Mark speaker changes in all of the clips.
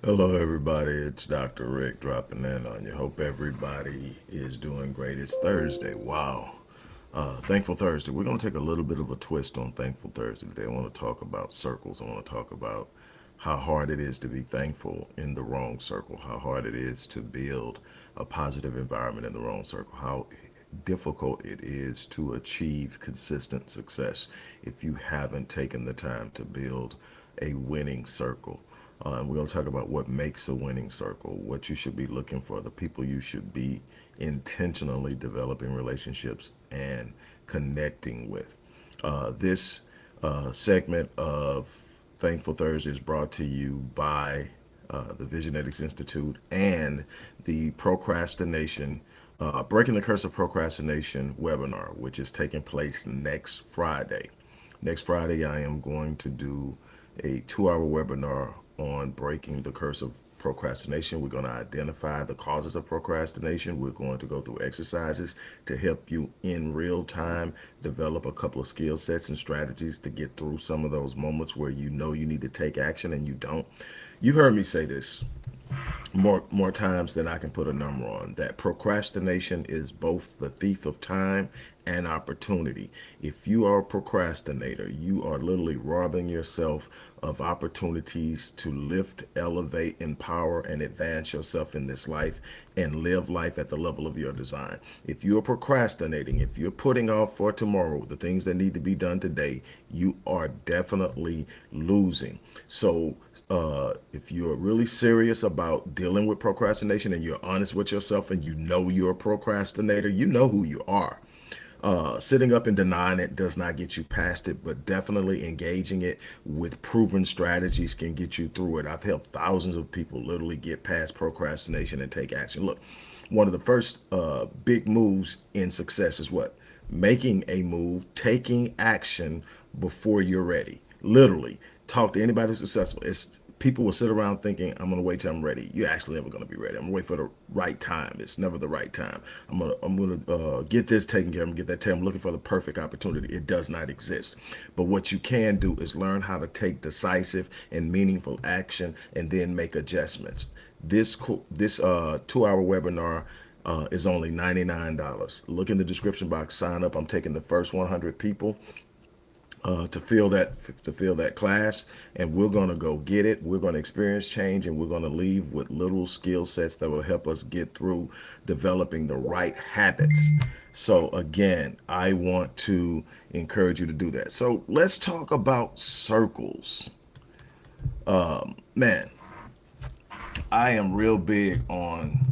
Speaker 1: Hello, everybody. It's Dr. Rick dropping in on you. Hope everybody is doing great. It's Thursday. Wow. Thankful Thursday. We're going to take a little bit of a twist on Thankful Thursday today. I want to talk about circles. I want to talk about how hard it is to be thankful in the wrong circle, how hard it is to build a positive environment in the wrong circle, how difficult it is to achieve consistent success if you haven't taken the time to build a winning circle. And we're going to talk about what makes a winning circle, what you should be looking for, the people you should be intentionally developing relationships and connecting with. This segment of Thankful Thursday is brought to you by the Visionetics Institute and the Procrastination, Breaking the Curse of Procrastination webinar, which is taking place next Friday. Next Friday, I am going to do a 2-hour webinar on breaking the curse of procrastination. We're going to identify the causes of procrastination. We're going to go through exercises to help you in real time develop a couple of skill sets and strategies to get through some of those moments where you know you need to take action and you don't. You've heard me say this more times than I can put a number on, that procrastination is both the thief of time and opportunity. If you are a procrastinator, you are literally robbing yourself of opportunities to lift, elevate, empower, and advance yourself in this life and live life at the level of your design. If you're procrastinating, if you're putting off for tomorrow the things that need to be done today, you are definitely losing. So if you're really serious about dealing with procrastination and you're honest with yourself and you know you're a procrastinator, you know who you are. Sitting up and denying it does not get you past it, but definitely engaging it with proven strategies can get you through it. I've helped thousands of people literally get past procrastination and take action. Look, one of the first big moves in success is what? Making a move, taking action before you're ready. Literally, talk to anybody who's successful. People will sit around thinking, I'm going to wait till I'm ready. You're actually never going to be ready. I'm going to wait for the right time. It's never the right time. I'm going to get this taken care of. I'm going to get that taken. I'm looking for the perfect opportunity. It does not exist. But what you can do is learn how to take decisive and meaningful action and then make adjustments. This 2-hour webinar is only $99. Look in the description box, sign up. I'm taking the first 100 people to fill that class, and we're going to go get it. We're going to experience change, and we're going to leave with little skill sets that will help us get through developing the right habits. So again, I want to encourage you to do that. So let's talk about circles. Man, I'm real big on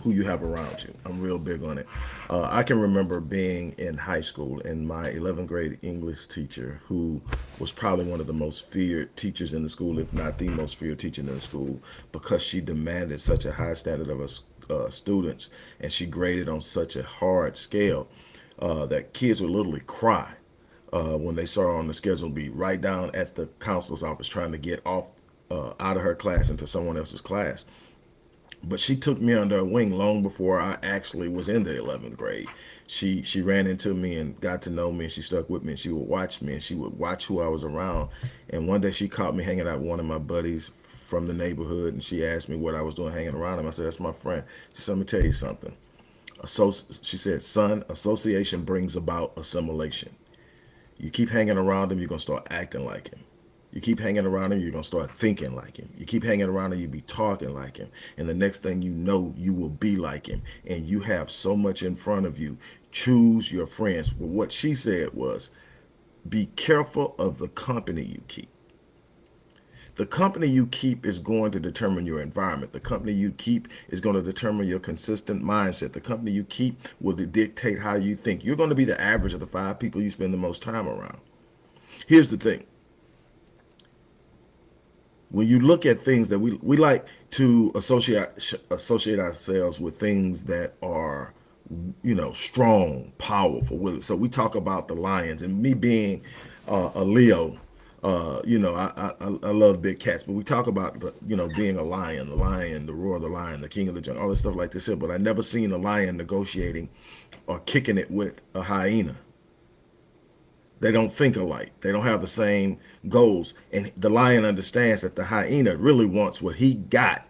Speaker 1: who you have around you. I'm real big on it. I can remember being in high school and my 11th grade English teacher, who was probably one of the most feared teachers in the school, if not the most feared teacher in the school, because she demanded such a high standard of us students, and she graded on such a hard scale that kids would literally cry when they saw her on the schedule, be right down at the counselor's office trying to get off out of her class into someone else's class. But she took me under her wing long before I actually was in the 11th grade. She ran into me and got to know me, and she stuck with me, and she would watch me, and she would watch who I was around. And one day she caught me hanging out with one of my buddies from the neighborhood, and she asked me what I was doing hanging around him. I said, that's my friend. She said, let me tell you something. So she said, son, association brings about assimilation. You keep hanging around him, you're going to start acting like him. You keep hanging around him, you're going to start thinking like him. You keep hanging around him, you'll be talking like him. And the next thing you know, you will be like him. And you have so much in front of you. Choose your friends. But what she said was, be careful of the company you keep. The company you keep is going to determine your environment. The company you keep is going to determine your consistent mindset. The company you keep will dictate how you think. You're going to be the average of the 5 people you spend the most time around. Here's the thing. When you look at things that we like to associate ourselves with things that are, strong, powerful. So we talk about the lions, and me being a Leo. I love big cats, but we talk about being a lion, the roar of the lion, the king of the jungle, all this stuff like this here. But I never seen a lion negotiating or kicking it with a hyena. They don't think alike. They don't have the same goals. And the lion understands that the hyena really wants what he got,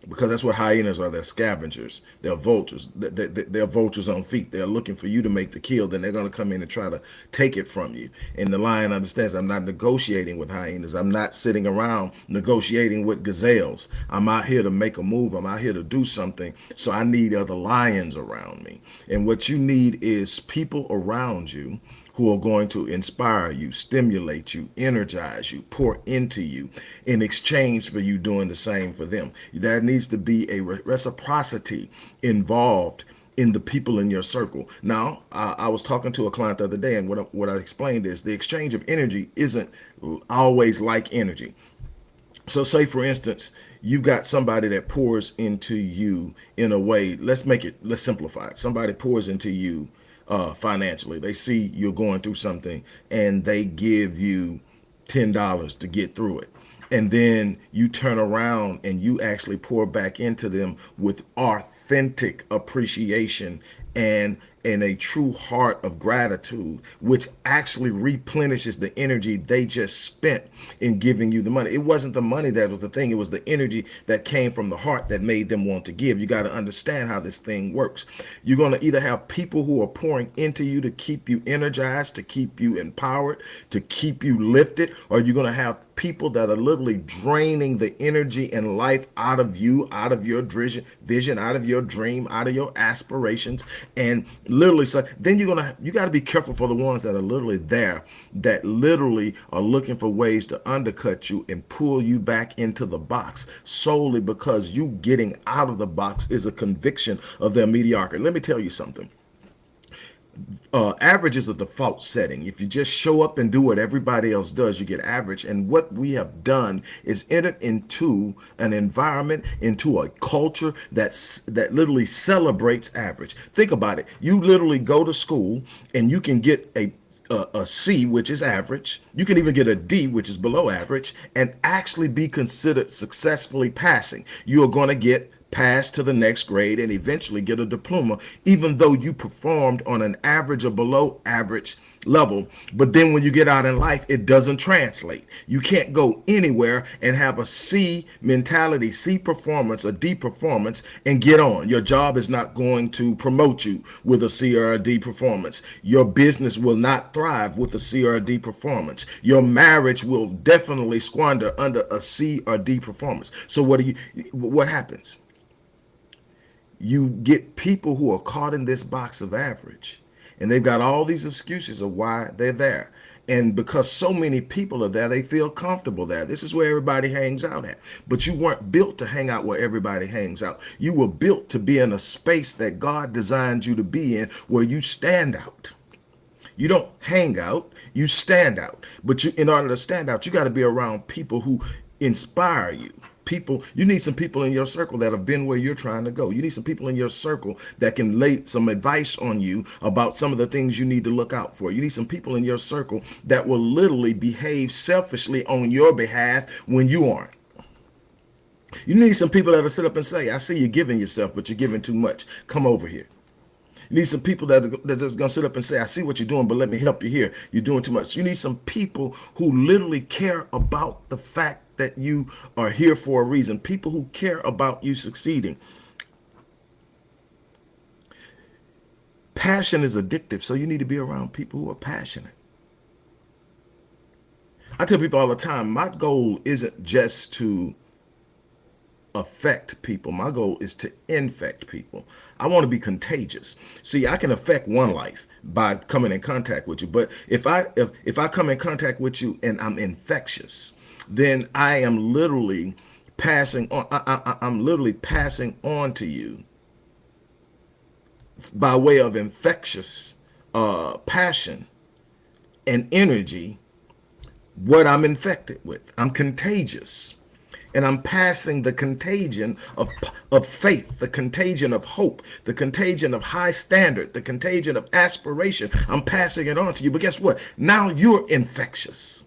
Speaker 1: because that's what hyenas are. They're scavengers. They're vultures. They're vultures on feet. They're looking for you to make the kill. Then they're going to come in and try to take it from you. And the lion understands, I'm not negotiating with hyenas. I'm not sitting around negotiating with gazelles. I'm out here to make a move. I'm out here to do something. So I need other lions around me. And what you need is people around you who are going to inspire you, stimulate you, energize you, pour into you in exchange for you doing the same for them. There needs to be a reciprocity involved in the people in your circle. Now, I was talking to a client the other day, and what I explained is the exchange of energy isn't always like energy. So say, for instance, you've got somebody that pours into you in a way, let's simplify it. Somebody pours into you financially. They see you're going through something and they give you $10 to get through it. And then you turn around and you actually pour back into them with authentic appreciation and a true heart of gratitude, which actually replenishes the energy they just spent in giving you the money. It wasn't the money that was the thing. It was the energy that came from the heart that made them want to give. You got to understand how this thing works. You're going to either have people who are pouring into you to keep you energized, to keep you empowered, to keep you lifted, or you're going to have people that are literally draining the energy and life out of you, out of your vision, out of your dream, out of your aspirations. And literally, so then you got to be careful for the ones that are literally there, that literally are looking for ways to undercut you and pull you back into the box solely because you getting out of the box is a conviction of their mediocrity. Let me tell you something. Average is a default setting. If you just show up and do what everybody else does, you get average. And what we have done is entered into an environment, into a culture that literally celebrates average. Think about it. You literally go to school and you can get a C, which is average. You can even get a D, which is below average, and actually be considered successfully passing. You are going to get pass to the next grade and eventually get a diploma, even though you performed on an average or below average level. But then when you get out in life, it doesn't translate. You can't go anywhere and have a C mentality, C performance, a D performance, and get on. Your job is not going to promote you with a C or a D performance. Your business will not thrive with a C or a D performance. Your marriage will definitely squander under a C or D performance. So what happens? You get people who are caught in this box of average, and they've got all these excuses of why they're there. And because so many people are there, they feel comfortable there. This is where everybody hangs out at. But you weren't built to hang out where everybody hangs out. You were built to be in a space that God designed you to be in, where you stand out. You don't hang out, you stand out. But in order to stand out, you got to be around people who inspire you. You need some people in your circle that have been where you're trying to go. You need some people in your circle that can lay some advice on you about some of the things you need to look out for. You need some people in your circle that will literally behave selfishly on your behalf when you aren't. You need some people that'll sit up and say, I see you giving yourself, but you're giving too much. Come over here. You need some people that's just going to sit up and say, I see what you're doing, but let me help you here. You're doing too much. You need some people who literally care about the fact that you are here for a reason. People who care about you succeeding. Passion is addictive, so you need to be around people who are passionate. I tell people all the time, my goal isn't just to affect people. My goal is to infect people. I want to be contagious. See, I can affect one life by coming in contact with you, but if I come in contact with you and I'm infectious, then I am literally passing on. I'm literally passing on to you by way of infectious passion and energy what I'm infected with. I'm contagious. and I'm passing the contagion of faith, the contagion of hope, the contagion of high standard, the contagion of aspiration. I'm passing it on to you. But guess what? Now you're infectious.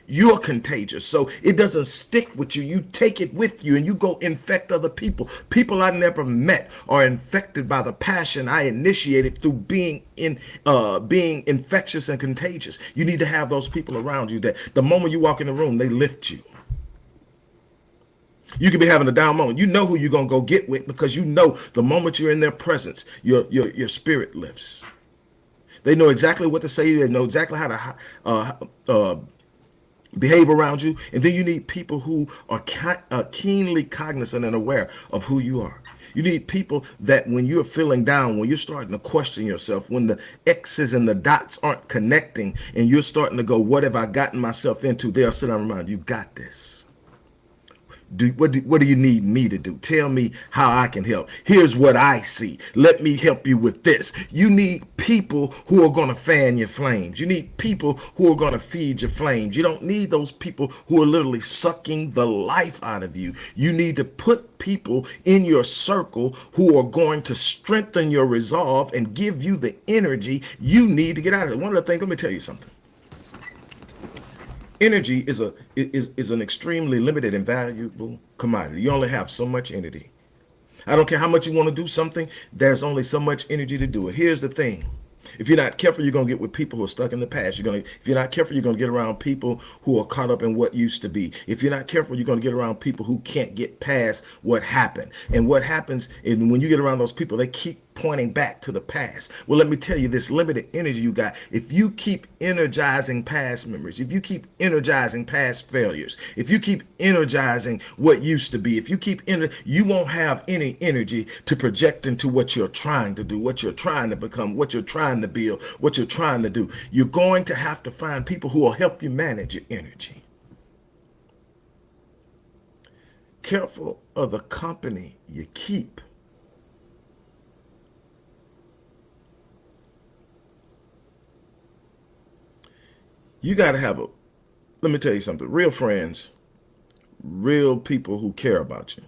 Speaker 1: You're contagious. So it doesn't stick with you. You take it with you and you go infect other people. People I never met are infected by the passion I initiated through being infectious and contagious. You need to have those people around you that the moment you walk in the room, they lift you. You could be having a down moment. You know who you're gonna go get with because you know the moment you're in their presence, your spirit lifts. They know exactly what to say. They know exactly how to behave around you. And then you need people who are keenly cognizant and aware of who you are. You need people that when you're feeling down, when you're starting to question yourself, when the X's and the dots aren't connecting and you're starting to go, what have I gotten myself into? They'll sit down and remind you, got this. What do you need me to do? Tell me how I can help. Here's what I see. Let me help you with this. You need people who are going to fan your flames. You need people who are going to feed your flames. You don't need those people who are literally sucking the life out of you. You need to put people in your circle who are going to strengthen your resolve and give you the energy you need to get out of it. One of the things, let me tell you something. Energy is an extremely limited and valuable commodity. You only have so much energy. I don't care how much you want to do something, there's only so much energy to do it. Here's the thing. If you're not careful, you're gonna get with people who are stuck in the past. If you're not careful, you're gonna get around people who are caught up in what used to be. If you're not careful, you're gonna get around people who can't get past what happened. And what happens is when you get around those people, they keep pointing back to the past. Well, let me tell you, this limited energy you got, if you keep energizing past memories, if you keep energizing past failures, if you keep energizing what used to be, if you you won't have any energy to project into what you're trying to do, what you're trying to become, what you're trying to build, what you're trying to do. You're going to have to find people who will help you manage your energy. Careful of the company you keep. You got to have let me tell you something, real friends, real people who care about you.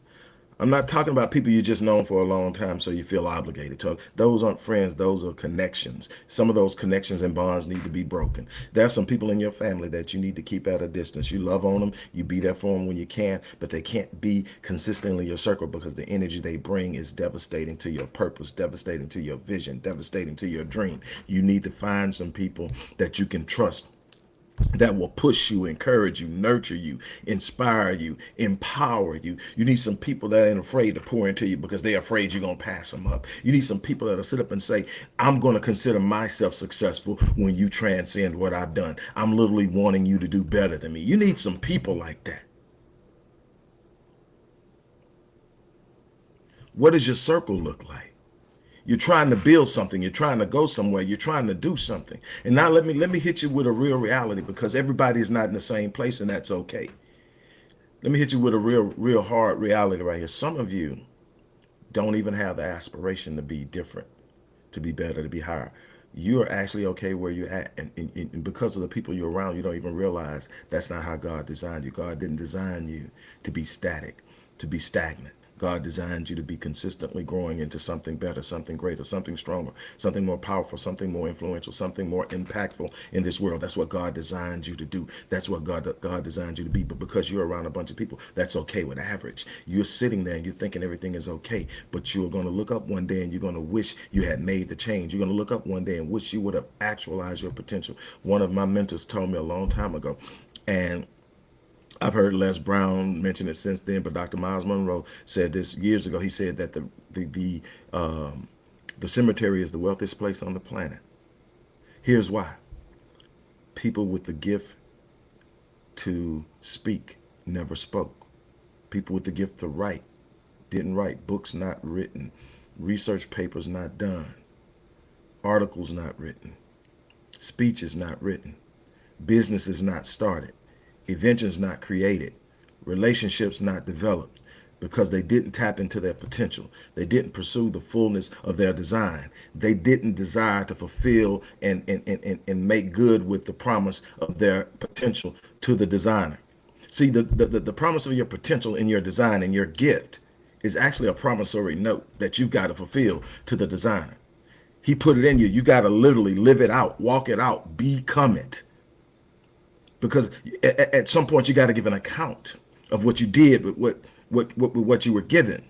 Speaker 1: I'm not talking about people you just known for a long time so you feel obligated to. Those aren't friends, those are connections. Some of those connections and bonds need to be broken. There are some people in your family that you need to keep at a distance. You love on them, you be there for them when you can, but they can't be consistently in your circle because the energy they bring is devastating to your purpose, devastating to your vision, devastating to your dream. You need to find some people that you can trust, that will push you, encourage you, nurture you, inspire you, empower you. You need some people that ain't afraid to pour into you because they're afraid you're going to pass them up. You need some people that'll sit up and say, I'm going to consider myself successful when you transcend what I've done. I'm literally wanting you to do better than me. You need some people like that. What does your circle look like? You're trying to build something. You're trying to go somewhere. You're trying to do something. And now let me hit you with a real reality because everybody is not in the same place, and that's okay. Let me hit you with a real hard reality right here. Some of you don't even have the aspiration to be different, to be better, to be higher. You are actually okay where you're at. And because of the people you're around, you don't even realize that's not how God designed you. God didn't design you to be static, to be stagnant. God designed you to be consistently growing into something better, something greater, something stronger, something more powerful, something more influential, something more impactful in this world. That's what God designed you to do. That's what God designed you to be. But because you're around a bunch of people, that's okay with average. You're sitting there and you're thinking everything is okay, but you're going to look up one day and you're going to wish you had made the change. You're going to look up one day and wish you would have actualized your potential. One of my mentors told me a long time ago, and I've heard Les Brown mention it since then, but Dr. Miles Monroe said this years ago. He said that the cemetery is the wealthiest place on the planet. Here's why. People with the gift to speak never spoke. People with the gift to write didn't write. Books not written. Research papers not done. Articles not written. Speeches not written. Businesses not started. Inventions not created, relationships not developed because they didn't tap into their potential. They didn't pursue the fullness of their design. They didn't desire to fulfill and make good with the promise of their potential to the designer. See, the promise of your potential in your design and your gift is actually a promissory note that you've got to fulfill to the designer. He put it in you. You got to literally live it out, walk it out, become it. Because at some point you got to give an account of what you did with what you were given.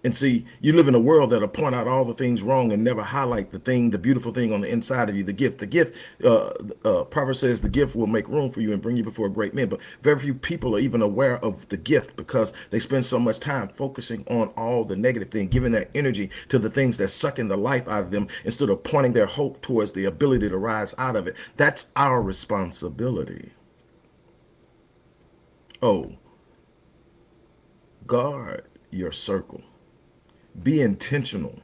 Speaker 1: And see, you live in a world that'll point out all the things wrong and never highlight the beautiful thing on the inside of you, the gift. The gift, Proverbs says the gift will make room for you and bring you before great men. But very few people are even aware of the gift because they spend so much time focusing on all the negative things, giving their energy to the things that suck in the life out of them instead of pointing their hope towards the ability to rise out of it. That's our responsibility. Oh, guard your circle. Be intentional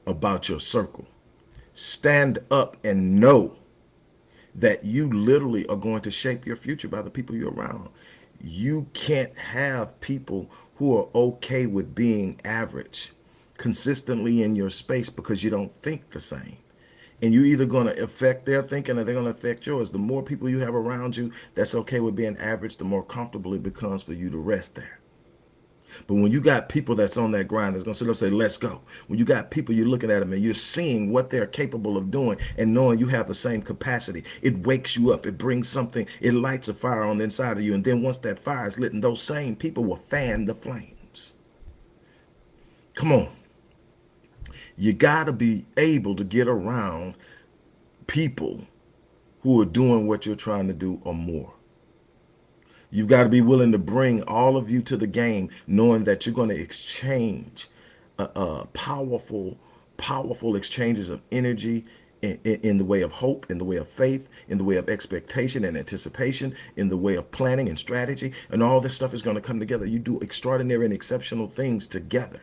Speaker 1: about your circle. Stand up and know that you literally are going to shape your future by the people you're around. You can't have people who are okay with being average consistently in your space because you don't think the same. And you're either going to affect their thinking or they're going to affect yours. The more people you have around you that's okay with being average, the more comfortable it becomes for you to rest there. But when you got people that's on that grind, that's going to sit up and say, let's go. When you got people, you're looking at them and you're seeing what they're capable of doing and knowing you have the same capacity. It wakes you up. It brings something. It lights a fire on the inside of you. And then once that fire is lit, and those same people will fan the flames. Come on. You got to be able to get around people who are doing what you're trying to do or more. You've got to be willing to bring all of you to the game, knowing that you're going to exchange powerful exchanges of energy in the way of hope, in the way of faith, in the way of expectation and anticipation, in the way of planning and strategy. And all this stuff is going to come together. You do extraordinary and exceptional things together.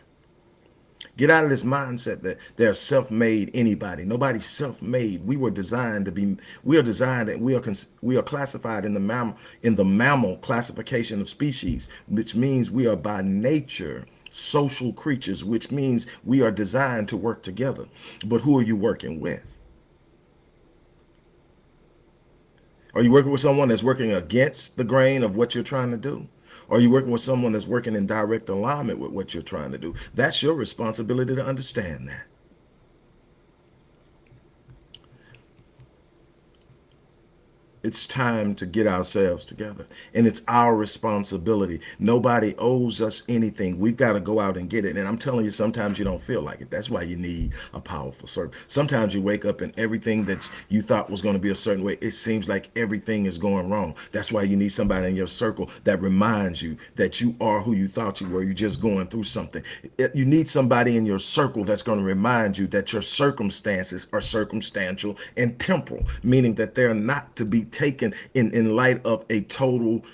Speaker 1: Get out of this mindset that they're self-made anybody. Nobody's self-made. We were designed to be, we are designed and we are classified in the mammal classification of species, which means we are by nature social creatures, which means we are designed to work together. But who are you working with? Are you working with someone that's working against the grain of what you're trying to do? Or are you working with someone that's working in direct alignment with what you're trying to do? That's your responsibility to understand that. It's time to get ourselves together, and it's our responsibility. Nobody owes us anything. We've got to go out and get it. And I'm telling you, sometimes you don't feel like it. That's why you need a powerful circle. Sometimes you wake up and everything that you thought was going to be a certain way, it seems like everything is going wrong. That's why you need somebody in your circle that reminds you that you are who you thought you were. You're just going through something. You need somebody in your circle that's going to remind you that your circumstances are circumstantial and temporal, meaning that they're not to be taken in light of a total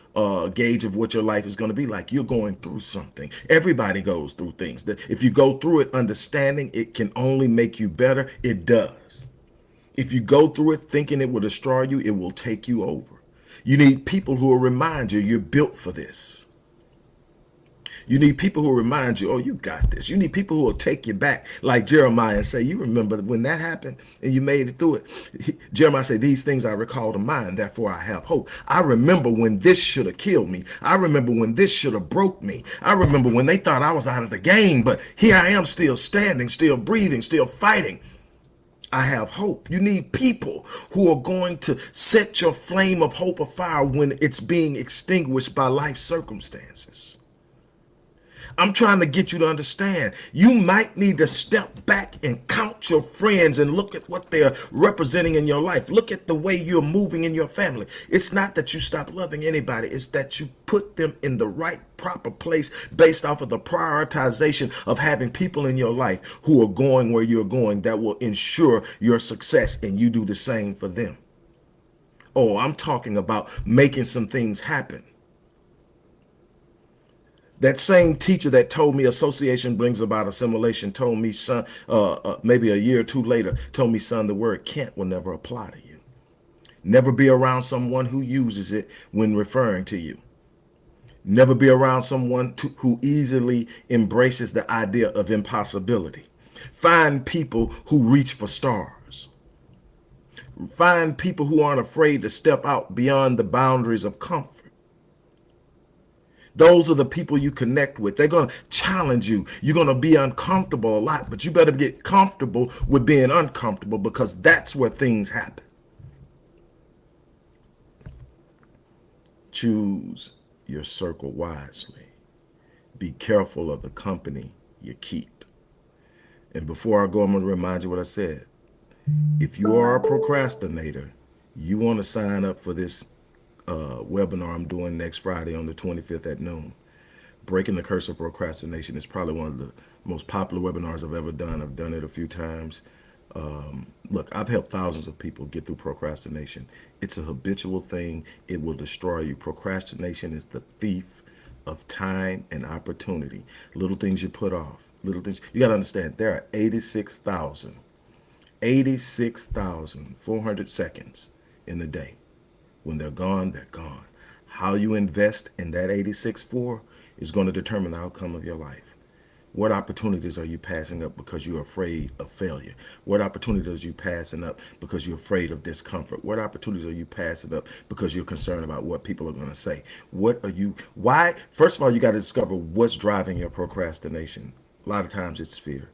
Speaker 1: gauge of what your life is going to be like. You're going through something. Everybody goes through things. That if you go through it understanding it can only make you better, it does. If you go through it thinking it will destroy you, it will take you over. You need people who will remind you you're built for this. You need people who remind you, oh, you got this. You need people who will take you back like Jeremiah and say, you remember when that happened and you made it through it. Jeremiah said, these things I recall to mind, therefore I have hope. I remember when this should have killed me. I remember when this should have broke me. I remember when they thought I was out of the game, but here I am still standing, still breathing, still fighting. I have hope. You need people who are going to set your flame of hope afire when it's being extinguished by life circumstances. I'm trying to get you to understand. You might need to step back and count your friends and look at what they're representing in your life. Look at the way you're moving in your family. It's not that you stop loving anybody. It's that you put them in the right, proper place based off of the prioritization of having people in your life who are going where you're going that will ensure your success, and you do the same for them. Oh, I'm talking about making some things happen. That same teacher that told me association brings about assimilation told me, son, maybe a year or two later, told me, son, the word can't will never apply to you. Never be around someone who uses it when referring to you. Never be around someone who easily embraces the idea of impossibility. Find people who reach for stars. Find people who aren't afraid to step out beyond the boundaries of comfort. Those are the people you connect with. They're going to challenge you. You're going to be uncomfortable a lot, but you better get comfortable with being uncomfortable, because that's where things happen. Choose your circle wisely. Be careful of the company you keep. And before I go, I'm going to remind you what I said. If you are a procrastinator, you want to sign up for this webinar I'm doing next Friday on the 25th at noon. Breaking the Curse of Procrastination is probably one of the most popular webinars I've ever done. I've done it a few times. Look, I've helped thousands of people get through procrastination. It's a habitual thing. It will destroy you. Procrastination is the thief of time and opportunity. Little things you put off. Little things. You got to understand, there are 86,400 seconds in a day. When they're gone, they're gone. How you invest in that 86.4 is going to determine the outcome of your life. What opportunities are you passing up because you're afraid of failure? What opportunities are you passing up because you're afraid of discomfort? What opportunities are you passing up because you're concerned about what people are going to say? Why? First of all, you got to discover what's driving your procrastination. A lot of times it's fear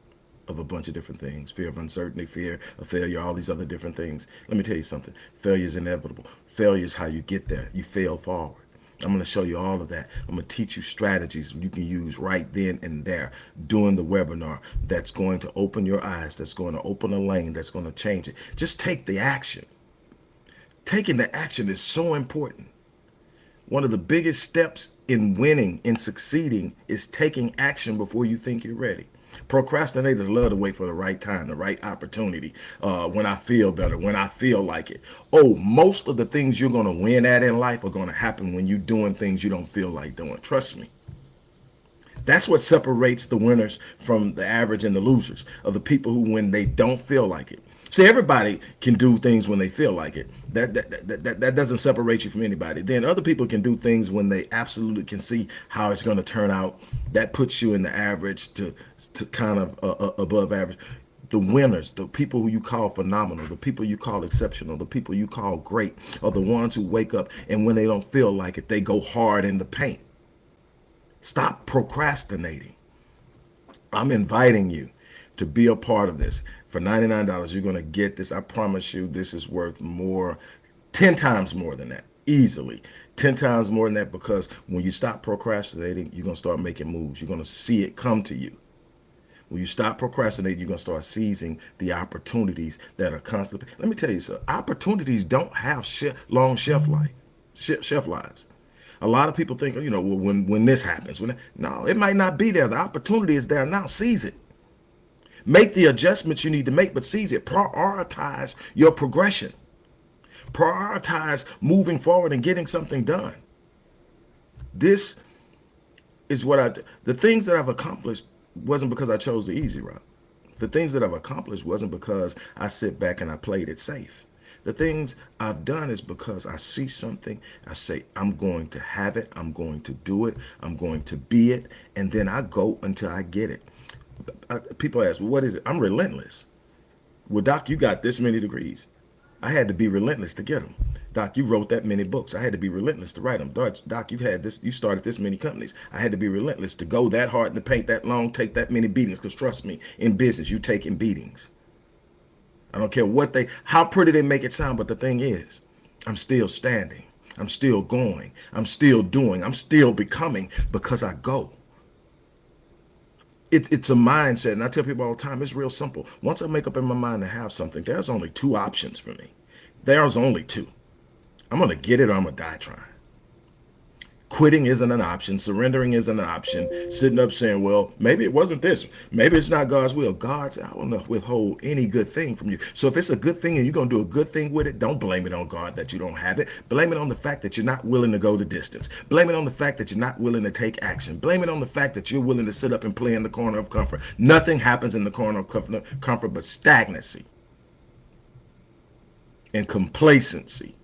Speaker 1: of a bunch of different things. Fear of uncertainty, fear of failure, all these other different things. Let me tell you something. Failure is inevitable. Failure is how you get there. You fail forward. I'm going to show you all of that. I'm going to teach you strategies you can use right then and there during the webinar that's going to open your eyes, that's going to open a lane, that's going to change it. Just take the action. Taking the action is so important. One of the biggest steps in winning, in succeeding, is taking action before you think you're ready. Procrastinators love to wait for the right time, the right opportunity, when I feel better, when I feel like it. Oh, most of the things you're going to win at in life are going to happen when you're doing things you don't feel like doing. Trust me. That's what separates the winners from the average and the losers, of the people who, when they don't feel like it. See, everybody can do things when they feel like it. That doesn't separate you from anybody. Then other people can do things when they absolutely can see how it's going to turn out. That puts you in the average to kind of above average. The winners, the people who you call phenomenal, the people you call exceptional, the people you call great, are the ones who wake up and when they don't feel like it, they go hard in the paint. Stop procrastinating. I'm inviting you to be a part of this. For $99, you're going to get this. I promise you, this is worth more, 10 times more than that, easily. 10 times more than that, because when you stop procrastinating, you're going to start making moves. You're going to see it come to you. When you stop procrastinating, you're going to start seizing the opportunities that are constantly. Let me tell you something. Opportunities don't have long shelf lives. A lot of people think, well, when this happens, no, it might not be there. The opportunity is there now. Seize it. Make the adjustments you need to make, but seize it. Prioritize your progression. Prioritize moving forward and getting something done. This is what the things that I've accomplished wasn't because I chose the easy route. The things that I've accomplished wasn't because I sit back and I played it safe. The things I've done is because I see something, I say, I'm going to have it, I'm going to do it, I'm going to be it, and then I go until I get it. People ask, well, what is it? I'm relentless. Well, Doc, you got this many degrees. I had to be relentless to get them. Doc, you wrote that many books. I had to be relentless to write them. Doc, you've had this, you started this many companies. I had to be relentless to go that hard in the paint that long, take that many beatings, because trust me, in business, you taking beatings. I don't care how pretty they make it sound, but the thing is, I'm still standing. I'm still going. I'm still doing. I'm still becoming, because I go. It's a mindset, and I tell people all the time, it's real simple. Once I make up in my mind to have something, there's only two options for me. There's only two. I'm going to get it or I'm going to die trying. Quitting isn't an option. Surrendering isn't an option. Sitting up saying, well, maybe it wasn't this. Maybe it's not God's will. I will not withhold any good thing from you. So if it's a good thing and you're going to do a good thing with it, don't blame it on God that you don't have it. Blame it on the fact that you're not willing to go the distance. Blame it on the fact that you're not willing to take action. Blame it on the fact that you're willing to sit up and play in the corner of comfort. Nothing happens in the corner of comfort but stagnancy and complacency,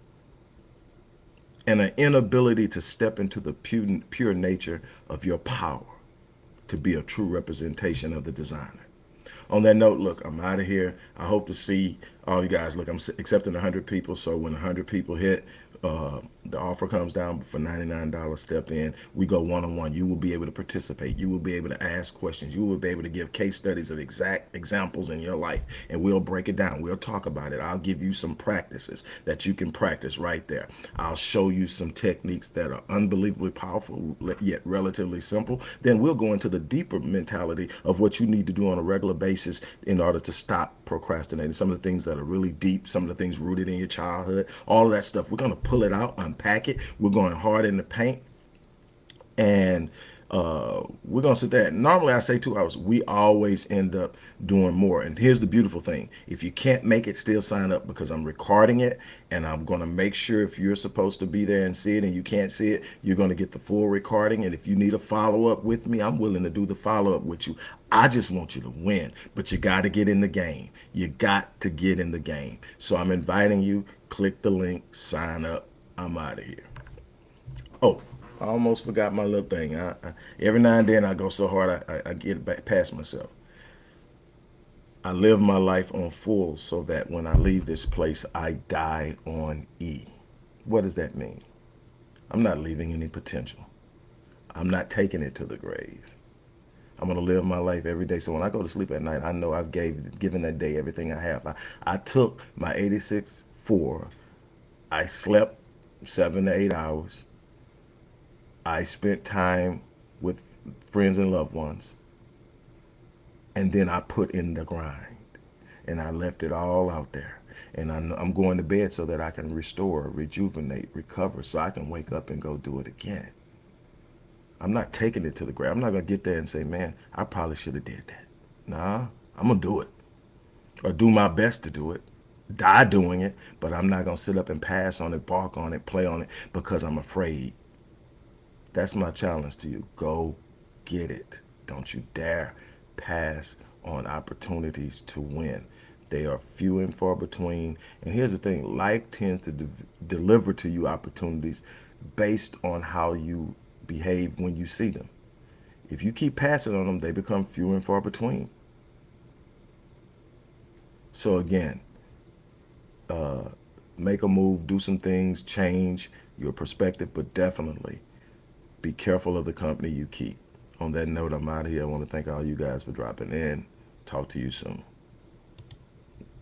Speaker 1: and an inability to step into the pure nature of your power to be a true representation of the designer. On that note, look, I'm out of here. I hope to see All you guys, look, I'm accepting 100 people. So when 100 people hit, the offer comes down for $99. Step in. We go one-on-one. You will be able to participate. You will be able to ask questions. You will be able to give case studies of exact examples in your life, and we'll break it down. We'll talk about it. I'll give you some practices that you can practice right there. I'll show you some techniques that are unbelievably powerful yet relatively simple. Then we'll go into the deeper mentality of what you need to do on a regular basis in order to stop procrastinating. Some of the things that are really deep, some of the things rooted in your childhood, all of that stuff. We're going to pull it out, unpack it. We're going hard in the paint, and we're gonna sit there. Normally, I say 2 hours. We always end up doing more. And here's the beautiful thing: if you can't make it, still sign up, because I'm recording it, and I'm gonna make sure if you're supposed to be there and see it, and you can't see it, you're gonna get the full recording. And if you need a follow up with me, I'm willing to do the follow up with you. I just want you to win, but you got to get in the game. You got to get in the game. So I'm inviting you. Click the link, sign up. I'm out of here. Oh, I almost forgot my little thing. Every now and then I go so hard I get back past myself. I live my life on full so that when I leave this place, I die on E. What does that mean? I'm not leaving any potential. I'm not taking it to the grave. I'm going to live my life every day. So when I go to sleep at night, I know I've given that day everything I have. I took my 86.4. I slept 7 to 8 hours. I spent time with friends and loved ones, and then I put in the grind, and I left it all out there. And I'm going to bed so that I can restore, rejuvenate, recover, so I can wake up and go do it again. I'm not taking it to the grave. I'm not going to get there and say, man, I probably should have did that. Nah, I'm going to do it, or do my best to do it, die doing it, but I'm not going to sit up and pass on it, bark on it, play on it because I'm afraid. That's my challenge to you. Go get it. Don't you dare pass on opportunities to win. They are few and far between. And here's the thing: life tends to deliver to you opportunities based on how you behave when you see them. If you keep passing on them, they become few and far between. So again, make a move, do some things, change your perspective, but definitely be careful of the company you keep. On that note, I'm out of here. I want to thank all you guys for dropping in. Talk to you soon.